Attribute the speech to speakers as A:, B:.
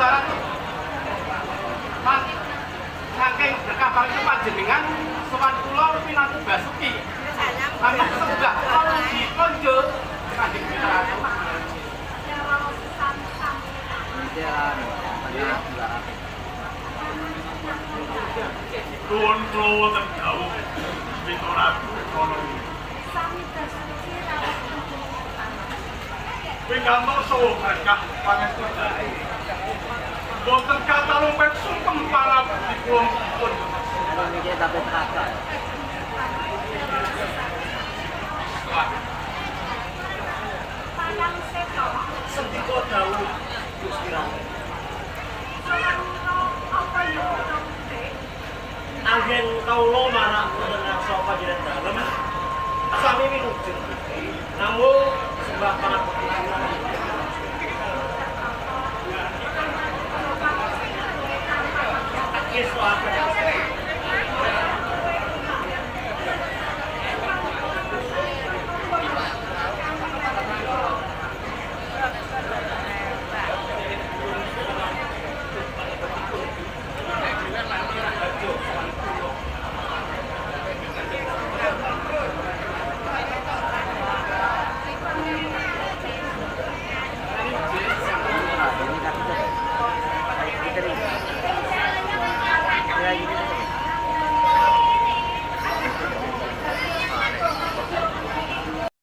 A: Darat saking berkah itu panjenengan sowan kula pinantu Basuki. Sampai sebelah kula dikonjo kanjeng Ratu.
B: Nuwun kula wonten dawuh pituratu kono. Pingantos saha berkah pangestu. Wonten katalumpen sungkem para dipun pun.
C: Niki tapi terasa.
D: Padang seto.
C: Sendika dawuh Gusti Ratu.
D: Apa yang
C: Anggen kawula marang meneng sapa jeneng dalem sami minujud. Namung sembah pangapunten